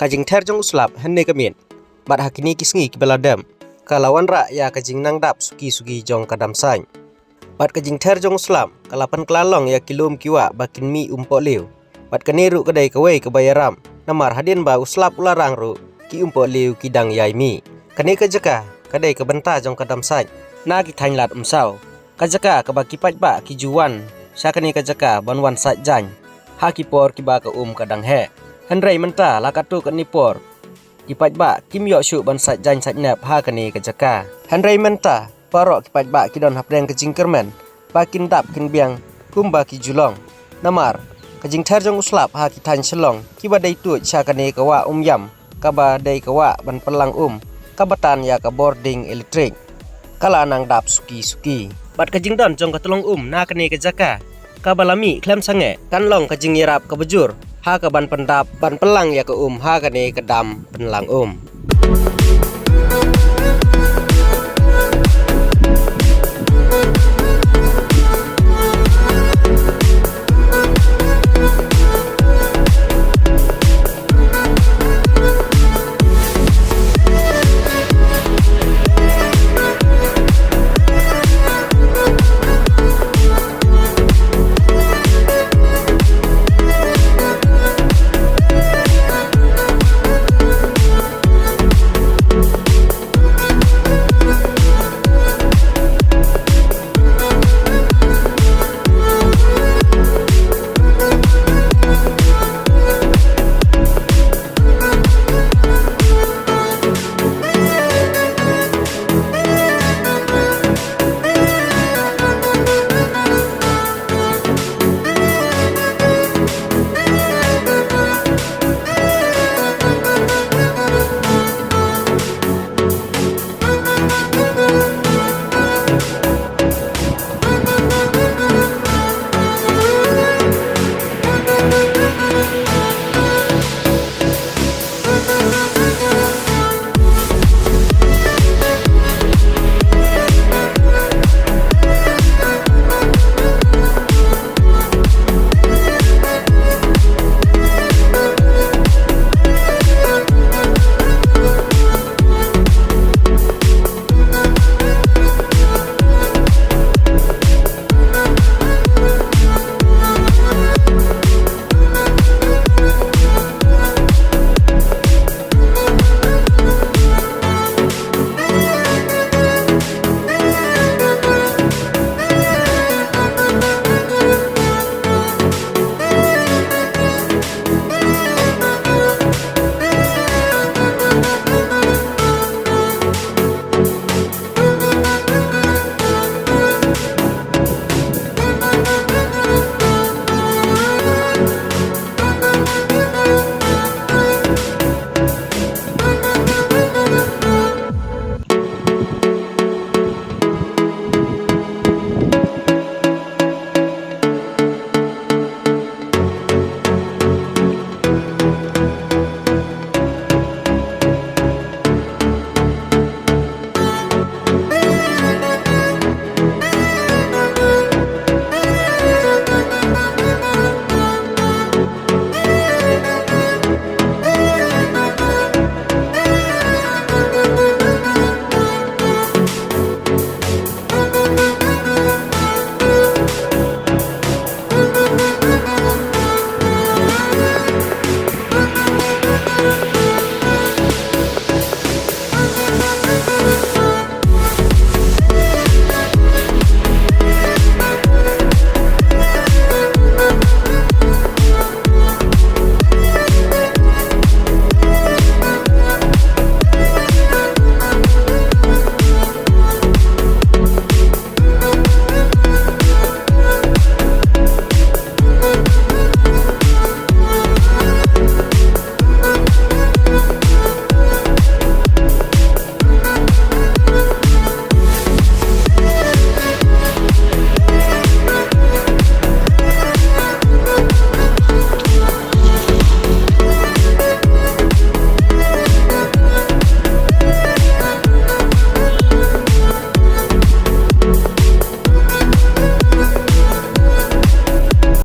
kajing ter jong uslap henne kamin bat hakini kisngi kibeladam kalawan rak ya kajing nang dap suki jong kadam sain bat kajing ter jong uslap kalapan kelalong ya kilum kiwa bakin mi umpo liu bat kaneru kedai kawai kebayaram namar hadin ba uslap ularang ru ki umpo liu kidang yai mi kane kajaka kadai kebenta jong kadam sain na ki thain lat umsau kajaka kabaki pat ba ki juwan sakani kajaka banwan sat jan ha ki por ki ba ka kadang he Henry menta lakatu kan nipor kipat ba kim yo shu ban sat jan sat nap ha kani kajaka Henry menta parok kipat ba kidon hapreng kajing kermen bakin dap kin biang kumba ki julong namar kajing ter jong uslap ha ki tan selong kiba dai tu cha kani kawa yam kaba dai kawa ban pelang kabatan ya ka boarding elektrik kala nang dap suki bat kajing don jong katolong na kani kajaka kabalami klem sange kan long kajing yarap kabujur ha ka ban pendap ban pelang ya ka ha kani kedam penlang